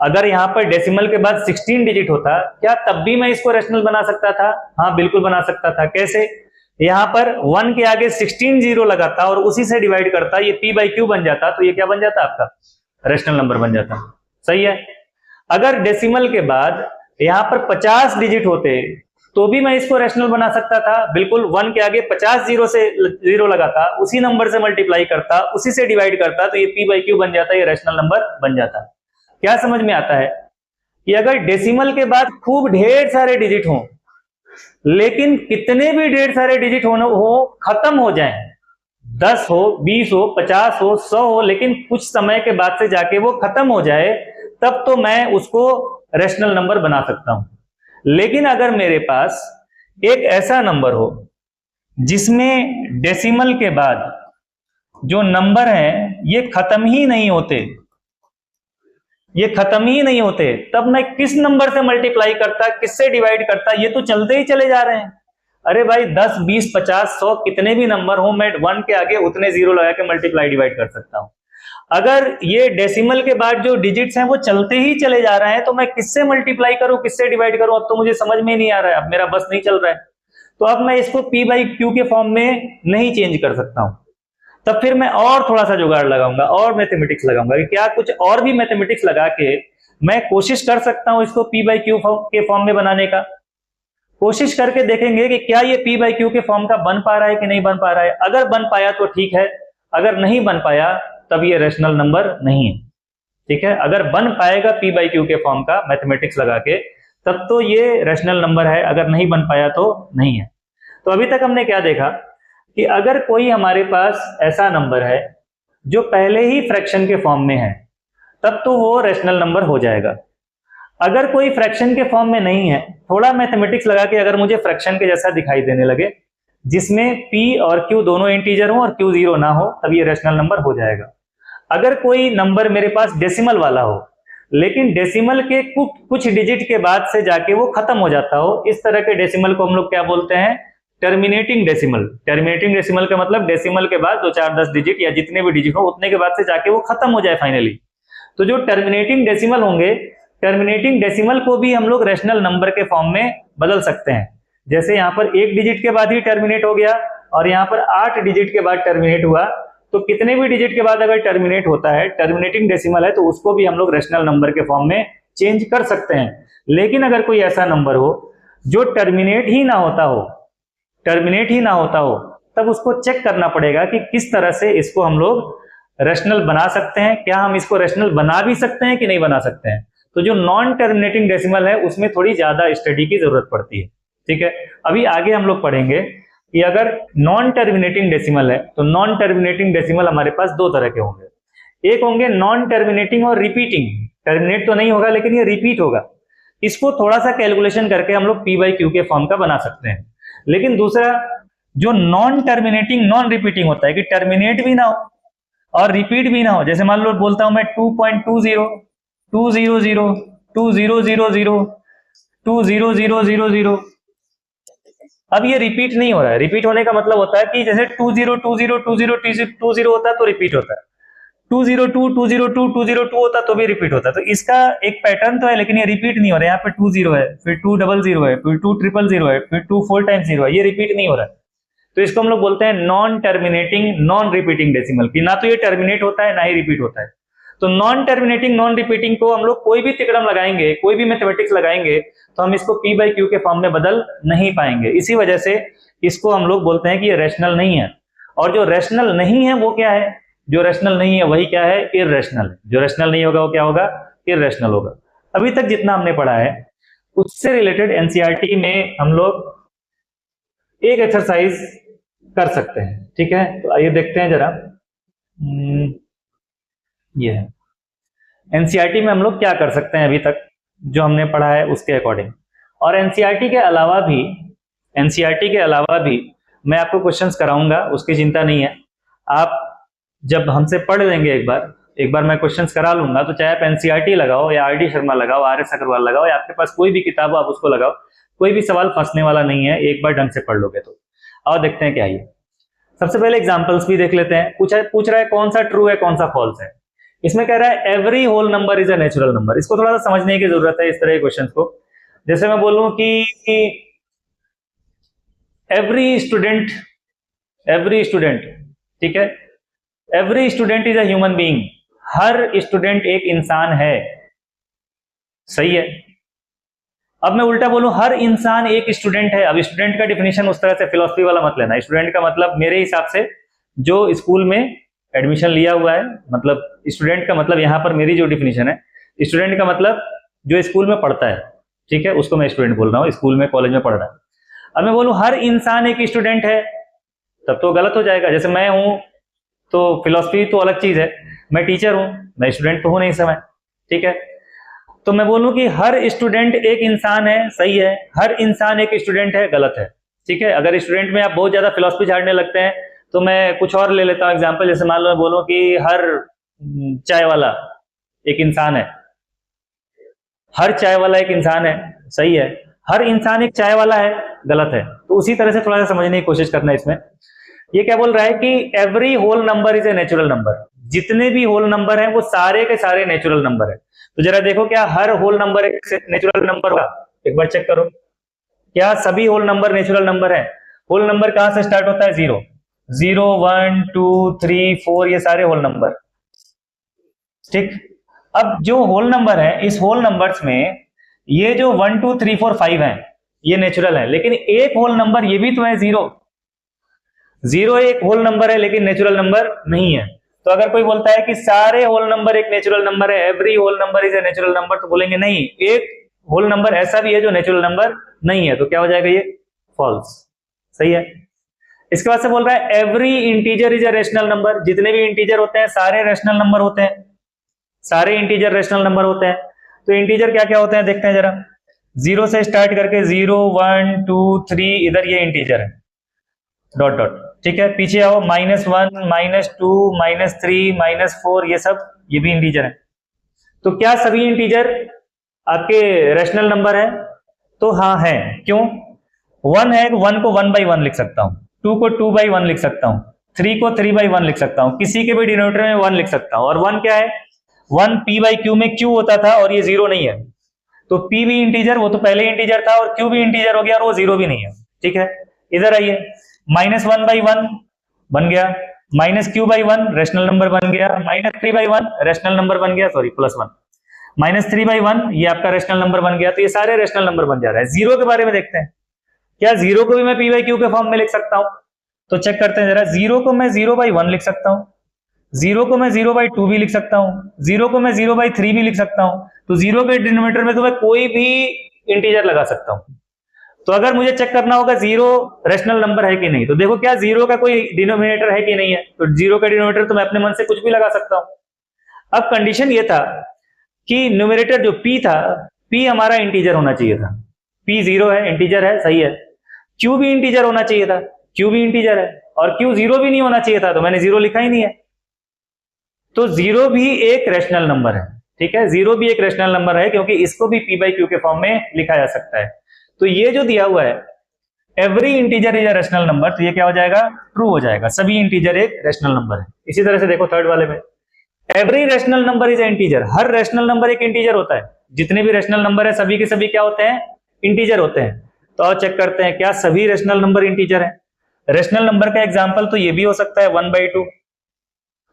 अगर यहां पर डेसिमल के बाद 16 डिजिट होता, क्या तब भी मैं इसको रैशनल बना सकता था? हाँ बिल्कुल बना सकता था। कैसे? यहां पर 1 के आगे 16 जीरो लगाता और उसी से डिवाइड करता, ये p बाई क्यू बन जाता, तो ये क्या बन जाता, आपका रैशनल नंबर बन जाता। सही है। अगर डेसिमल के बाद यहां पर 50 डिजिट होते तो भी मैं इसको रैशनल बना सकता था, बिल्कुल। 1 के आगे 50 जीरो लगाता, उसी नंबर से मल्टीप्लाई करता, उसी से डिवाइड करता, तो ये p बाई क्यू बन जाता, ये रैशनल नंबर बन जाता। क्या समझ में आता है कि अगर डेसिमल के बाद खूब ढेर सारे डिजिट हों, लेकिन कितने भी ढेर सारे डिजिट हो खत्म हो जाएं, 10 हो, 20 हो, 50 हो, 100 हो, लेकिन कुछ समय के बाद से जाके वो खत्म हो जाए, तब तो मैं उसको रैशनल नंबर बना सकता हूं। लेकिन अगर मेरे पास एक ऐसा नंबर हो जिसमें डेसिमल के बाद जो नंबर हैं ये खत्म ही नहीं होते, ये खत्म ही नहीं होते, तब मैं किस नंबर से मल्टीप्लाई करता, किससे डिवाइड करता, ये तो चलते ही चले जा रहे हैं। अरे भाई 10, 20, 50, 100 कितने भी नंबर हो, मैं 1 के आगे उतने जीरो लगा के मल्टीप्लाई डिवाइड कर सकता हूं। अगर ये डेसिमल के बाद जो डिजिट्स हैं वो चलते ही चले जा रहे हैं, तो मैं किससे मल्टीप्लाई करूं, किससे डिवाइड करूं, अब तो मुझे समझ में नहीं आ रहा है, अब मेरा बस नहीं चल रहा है। तो अब मैं इसको p बाई क्यू के फॉर्म में नहीं चेंज कर सकता हूं। तब फिर मैं और थोड़ा सा जुगाड़ लगाऊंगा और मैथमेटिक्स लगाऊंगा कि क्या कुछ और भी मैथमेटिक्स लगा के मैं कोशिश कर सकता हूं इसको p बाई क्यू के फॉर्म में बनाने का। कोशिश करके देखेंगे कि क्या ये p बाई क्यू के फॉर्म का बन पा रहा है कि नहीं बन पा रहा है। अगर बन पाया तो ठीक है, अगर नहीं बन पाया तब ये रैशनल नंबर नहीं है। ठीक है, अगर बन पाएगा p बाई क्यू के फॉर्म का मैथमेटिक्स लगा के तब तो ये रैशनल नंबर है, अगर नहीं बन पाया तो नहीं है। तो अभी तक हमने क्या देखा कि अगर कोई हमारे पास ऐसा नंबर है जो पहले ही फ्रैक्शन के फॉर्म में है तब तो वो रैशनल नंबर हो जाएगा। अगर कोई फ्रैक्शन के फॉर्म में नहीं है, थोड़ा मैथमेटिक्स लगा के अगर मुझे फ्रैक्शन के जैसा दिखाई देने लगे जिसमें p और q दोनों इंटीजर हो और q जीरो ना हो, तब ये रैशनल नंबर हो जाएगा। अगर कोई नंबर मेरे पास डेसिमल वाला हो लेकिन डेसिमल के कुछ डिजिट के बाद से जाके वो खत्म हो जाता हो, इस तरह के डेसिमल को हम लोग क्या बोलते हैं, टर्मिनेटिंग डेसिमल। टर्मिनेटिंग डेसिमल का मतलब डेसिमल के बाद 2, 4, 10 डिजिट या जितने भी डिजिट हो उतने के बाद से जाके वो खत्म हो जाए फाइनली। तो जो टर्मिनेटिंग डेसिमल होंगे, टर्मिनेटिंग डेसिमल को भी हम लोग रैशनल नंबर के फॉर्म में बदल सकते हैं। जैसे यहाँ पर 1 डिजिट के बाद ही टर्मिनेट हो गया और यहाँ पर 8 डिजिट के बाद टर्मिनेट हुआ, तो कितने भी डिजिट के बाद अगर टर्मिनेट होता है, टर्मिनेटिंग डेसिमल है, तो उसको भी हम लोग रैशनल नंबर के फॉर्म में चेंज कर सकते हैं। लेकिन अगर कोई ऐसा नंबर हो जो टर्मिनेट ही ना होता हो, टर्मिनेट ही ना होता हो, तब उसको चेक करना पड़ेगा कि किस तरह से इसको हम लोग रैशनल बना सकते हैं, क्या हम इसको रैशनल बना भी सकते हैं कि नहीं बना सकते हैं। तो जो नॉन टर्मिनेटिंग डेसिमल है उसमें थोड़ी ज्यादा स्टडी की जरूरत पड़ती है। ठीक है, अभी आगे हम लोग पढ़ेंगे कि अगर नॉन टर्मिनेटिंग डेसिमल है तो नॉन टर्मिनेटिंग डेसिमल हमारे पास दो तरह के होंगे। एक होंगे नॉन टर्मिनेटिंग और रिपीटिंग। टर्मिनेट तो नहीं होगा लेकिन ये रिपीट होगा। इसको थोड़ा सा कैलकुलेशन करके हम लोग p बाई क्यू के फॉर्म का बना सकते हैं। लेकिन दूसरा जो नॉन टर्मिनेटिंग नॉन रिपीटिंग होता है कि टर्मिनेट भी ना हो और रिपीट भी ना हो। जैसे मान लो बोलता हूं मैं 2.20 200 2000 20000। अब ये रिपीट नहीं हो रहा है। रिपीट होने का मतलब होता है कि जैसे 20202020 होता है तो रिपीट होता है, 202 होता तो भी रिपीट होता है। तो इसका एक पैटर्न तो है लेकिन ये रिपीट नहीं हो रहा है। यहाँ पे 20 है, फिर 200 है, फिर 200 है, फिर 2 4 टाइम्स 0 है, ये रिपीट नहीं हो रहा है। तो इसको हम लोग बोलते हैं non terminating non repeating decimal की ना तो ये टर्मिनेट होता है ना ही रिपीट होता है। तो नॉन टर्मिनेटिंग नॉन रिपीटिंग को हम लोग कोई भी तिकड़म लगाएंगे, कोई भी मैथमेटिक्स लगाएंगे तो हम इसको p बाई क्यू के फॉर्म में बदल नहीं पाएंगे। इसी वजह से इसको हम लोग बोलते हैं कि ये रैशनल नहीं है। और जो रैशनल नहीं है वो क्या है, जो रैशनल नहीं है वही क्या है, इररेशनल है। जो रैशनल नहीं होगा वो क्या होगा, इररेशनल होगा। अभी तक जितना हमने पढ़ा है उससे रिलेटेड एनसीईआरटी में हम लोग एक एक्सरसाइज कर सकते हैं। ठीक है, तो आइए देखते हैं जरा। ये है एनसीईआरटी में हम लोग क्या कर सकते हैं अभी तक जो हमने पढ़ा है उसके अकॉर्डिंग। और एनसीईआरटी के अलावा भी मैं आपको क्वेश्चंस कराऊंगा, उसकी चिंता नहीं है। आप जब हमसे पढ़ लेंगे एक बार मैं क्वेश्चंस करा लूंगा, तो चाहे आप एनसीईआरटी लगाओ या आर डी शर्मा लगाओ, आर एस अग्रवाल लगाओ या आपके पास कोई भी किताब हो आप उसको लगाओ, कोई भी सवाल फंसने वाला नहीं है एक बार ढंग से पढ़ लोगे तो। और देखते हैं क्या है। सबसे पहले एग्जाम्पल्स भी देख लेते हैं। पूछ रहा है कौन सा ट्रू है कौन सा फॉल्स है। इसमें कह रहा है every whole number is a natural number. इसको थोड़ा सा समझने की जरूरत है इस तरह के क्वेश्चन को। जैसे मैं बोलूं कि एवरी स्टूडेंट, ठीक है, every student is a human being. Her student एक इंसान है, सही है। अब मैं उल्टा बोलूं हर इंसान एक स्टूडेंट है। अब स्टूडेंट का डिफिनेशन उस तरह से फिलॉसफी वाला मत लेना। स्टूडेंट का मतलब मेरे हिसाब से जो स्कूल में एडमिशन लिया हुआ है, मतलब स्टूडेंट का मतलब यहाँ पर मेरी जो डिफिनेशन है स्टूडेंट का मतलब जो स्कूल में पढ़ता है, ठीक है, उसको मैं स्टूडेंट बोल रहा हूँ, स्कूल में कॉलेज में पढ़ रहा है। अब मैं बोलूँ हर इंसान एक स्टूडेंट है, तब तो गलत हो जाएगा। जैसे मैं हूं तो फिलॉसफी तो अलग चीज है, मैं टीचर हूं, मैं स्टूडेंट तो हूं नहीं इस समय, ठीक है। तो मैं बोलूं कि हर स्टूडेंट एक इंसान है, सही है, हर इंसान एक स्टूडेंट है, गलत है, ठीक है। अगर स्टूडेंट में आप बहुत ज्यादा फिलॉसफी झाड़ने लगते हैं तो मैं कुछ और ले लेता हूं एग्जाम्पल। जैसे मान लो मैं बोलूं कि हर चाय वाला एक इंसान है, हर चाय वाला एक इंसान है, सही है, हर इंसान एक चाय वाला है, गलत है। तो उसी तरह से थोड़ा सा समझने की कोशिश करना है इसमें। ये क्या बोल रहा है कि every whole number is a natural number, जितने भी होल नंबर हैं वो सारे के सारे नेचुरल नंबर है। तो जरा देखो क्या हर होल नंबर एक नेचुरल नंबर होगा, एक बार चेक करो, क्या सभी होल नंबर नेचुरल नंबर है? होल नंबर कहां से स्टार्ट होता है? 0, 0, 1, 2, 3, 4, ये सारे होल नंबर, ठीक। अब जो होल नंबर है, इस होल नंबर्स में ये जो 1, 2, 3, 4, 5 है ये नेचुरल है, लेकिन एक होल नंबर ये भी तो है 0। 0 एक होल नंबर है लेकिन नेचुरल नंबर नहीं है। तो अगर कोई बोलता है कि सारे होल नंबर एक नेचुरल नंबर है, every whole number is a natural number, तो बोलेंगे नहीं, एक होल नंबर ऐसा भी है जो नेचुरल नंबर नहीं है। तो क्या हो जाएगा ये? फॉल्स, सही है। इसके बाद से बोल रहा है every integer is a rational number, जितने भी इंटीजर होते हैं सारे रेशनल नंबर होते हैं, सारे इंटीजर रेशनल नंबर होते हैं। तो इंटीजर क्या क्या होते हैं देखते हैं जरा। 0 से स्टार्ट करके 0, 1, 2, 3, इधर ये इंटीजर है, डॉट डॉट, ठीक है। पीछे आओ, -1, -2, -3, -4, ये सब ये भी इंटीजर है। तो क्या सभी इंटीजर आपके रेशनल नंबर है? तो हाँ है। क्यों? 1 है, 1 को 1/1 लिख सकता हूं, 2 को 2/1 लिख सकता हूं, 3 को 3/1 लिख सकता हूं, किसी के भी डिनोमिनेटर में 1 लिख सकता हूं। और 1 क्या है? 1 p/q में q होता था और ये 0 नहीं है। तो p भी इंटीजर, वो तो पहले इंटीजर था, और q भी इंटीजर हो गया और वो 0 भी नहीं है, ठीक है। इधर आइए, -1/1 बन गया, -q/1 रेशनल नंबर बन गया, -3/1 रेशनल नंबर बन गया, सॉरी +1, -3/1 ये आपका रेशनल नंबर बन गया। तो ये सारे रेशनल नंबर बन जा रहा है। 0 के बारे में देखते हैं, क्या 0 को भी मैं p/q के फॉर्म में लिख सकता हूं? तो चेक करते हैं जरा। 0 को मैं 0/1 लिख सकता हूं, 0 को मैं 0/2 भी लिख सकता हूं, 0 को मैं 0/3 भी लिख सकता हूं। तो 0 के डिनोमिनेटर में तो मैं कोई भी इंटीजर लगा सकता हूं। तो अगर मुझे चेक करना होगा 0 रेशनल नंबर है कि नहीं, तो देखो क्या 0 का कोई डिनोमिनेटर है कि नहीं है। तो 0 का डिनोमिनेटर तो मैं अपने मन से कुछ भी लगा सकता हूं। अब कंडीशन ये था कि न्यूमरेटर जो p था, p हमारा इंटीजर होना चाहिए था, p 0 है, इंटीजर है, सही है। q भी इंटीजर होना चाहिए था, q भी इंटीजर है, और q 0 भी नहीं होना चाहिए था, तो मैंने 0 लिखा ही नहीं है। तो 0 भी एक रेशनल नंबर है, ठीक है, 0 भी एक रेशनल नंबर है, क्योंकि इसको भी p/q के फॉर्म में लिखा जा सकता है। तो ये जो दिया हुआ है every integer is a rational number, तो ये क्या हो जाएगा? ट्रू हो जाएगा, सभी इंटीजर एक रेशनल नंबर है। इसी तरह से देखो थर्ड वाले में, every rational number is integer, her rational number एक इंटीजर होता है। जितने भी रेशनल नंबर है सभी के सभी क्या होते हैं? इंटीजर होते हैं। तो और चेक करते हैं क्या सभी रेशनल नंबर इंटीजर है। रेशनल नंबर का एग्जांपल तो ये भी हो सकता है 1/2।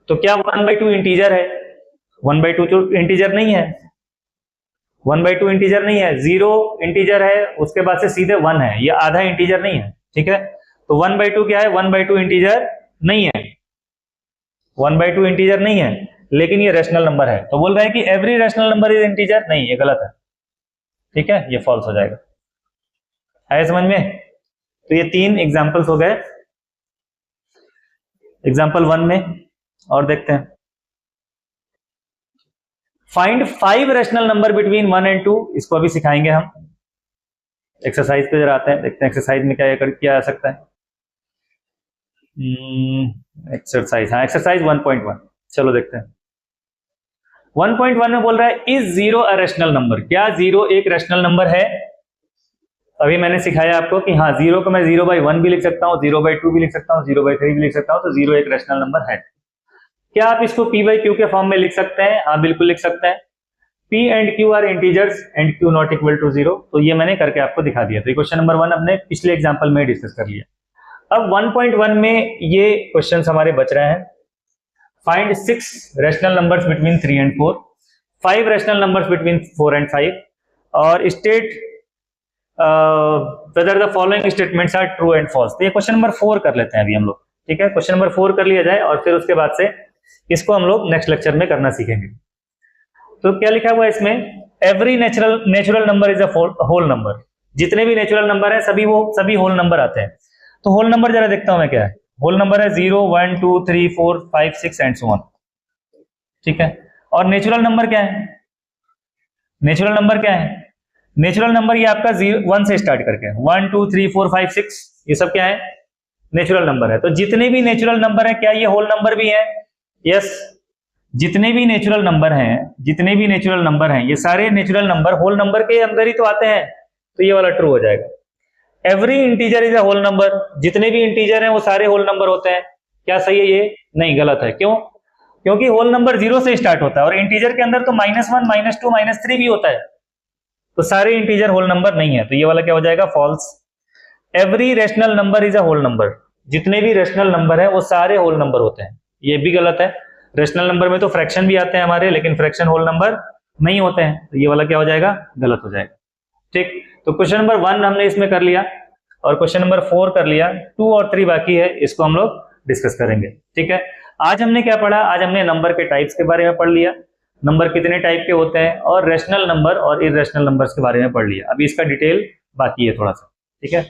तो क्या 1/2 इंटीजर है? 1/2 तो इंटीजर नहीं है, 1/2 इंटीजर नहीं है। 0 इंटीजर है, उसके बाद से सीधे 1 है, ये आधा इंटीजर नहीं है, ठीक है। तो 1/2 क्या है? 1/2 इंटीजर नहीं है, 1/2 इंटीजर नहीं है, लेकिन ये रेशनल नंबर है। तो बोल रहा है कि every rational number is integer, नहीं, ये गलत है, ठीक है, ये फॉल्स हो जाएगा। आया समझ में? तो ये 3 एग्जांपल्स हो गए एग्जांपल 1 में। और देखते हैं, find 5 rational number between 1 and 2, इसको अभी सिखाएंगे हम। एक्सरसाइज पे जरा आते हैं, देखते हैं एक्सरसाइज में क्या किया जा सकता है। एक्सरसाइज, हाँ, एक्सरसाइज 1.1, चलो देखते हैं। 1.1 में बोल रहा है इज 0 अ रेशनल नंबर, क्या 0 एक रेशनल नंबर है? अभी मैंने सिखाया आपको कि हाँ, 0 को मैं 0/1 भी लिख सकता हूँ, 0/2 भी लिख सकता हूँ, 0/3 भी लिख सकता हूँ, तो 0 एक रेशनल नंबर है। क्या आप इसको p/q के फॉर्म में लिख सकते हैं? हाँ, बिल्कुल लिख सकते हैं। p and q are integers and q not equal to 0, तो ये मैंने करके आपको दिखा दिया। तो क्वेश्चन नंबर 1 हमने पिछले एग्जांपल में डिस्कस कर लिया। अब 1.1 में ये क्वेश्चंस हमारे बच रहे हैं। Find 6 rational numbers between 3 and 4, 5 rational numbers between 4 and 5, और state whether the following statements are true and false। तो ये क्वेश्चन नंबर 4 कर लेते हैं अभी हम लोग, ठीक है। क्वेश्चन नंबर 4 कर लिया जाए और फिर उसके बाद से इसको हम लोग नेक्स्ट लेक्चर में करना सीखेंगे। तो क्या लिखा हुआ है इसमें, every natural number is a whole number. जितने भी नेचुरल नंबर है सभी होल नंबर आते हैं। तो होल नंबर जरा देखता हूं मैं क्या है। होल नंबर है 0 1 2 3 4 5 6 एंड सो ऑन। ठीक है, और नेचुरल नंबर क्या है, नेचुरल नंबर क्या है, नेचुरल नंबर ये आपका 1 से स्टार्ट करके 1 2 3 4 5 6 ये सब क्या है, नेचुरल नंबर है। तो जितने भी नेचुरल नंबर है क्या ये होल नंबर भी है? यस, जितने भी नेचुरल नंबर हैं, जितने भी नेचुरल नंबर हैं ये सारे नेचुरल नंबर होल नंबर के अंदर ही तो आते हैं। तो ये वाला ट्रू हो जाएगा। Every integer is a whole number, जितने भी इंटीजर हैं वो सारे होल नंबर होते हैं। क्या सही है ये? नहीं, गलत है। क्यों? क्योंकि होल नंबर 0 से स्टार्ट होता है और इंटीजर के अंदर तो -1 -2 -3 भी होता है। तो सारे इंटीजर होल नंबर नहीं है, तो ये वाला क्या हो जाएगा, false. Every rational number is a whole number, जितने भी रेशनल नंबर है वो सारे होल नंबर होते हैं। ये भी गलत है। रेशनल नंबर में तो फ्रैक्शन भी आते हैं हमारे, लेकिन फ्रैक्शन होल नंबर नहीं होते हैं। तो ये वाला क्या हो जाएगा, गलत हो जाएगा। ठीक, तो क्वेश्चन नंबर 1 हमने इसमें कर लिया और क्वेश्चन नंबर 4 कर लिया। 2 और 3 बाकी है, इसको हम लोग डिस्कस करेंगे। ठीक है, आज हमने क्या पढ़ा, आज हमने नंबर के टाइप्स के बारे में पढ़ लिया, नंबर कितने टाइप के होते हैं, और रेशनल नंबर और इरेशनल नंबर्स के बारे में पढ़ लिया। अभी इसका डिटेल बाकी है थोड़ा सा। ठीक है।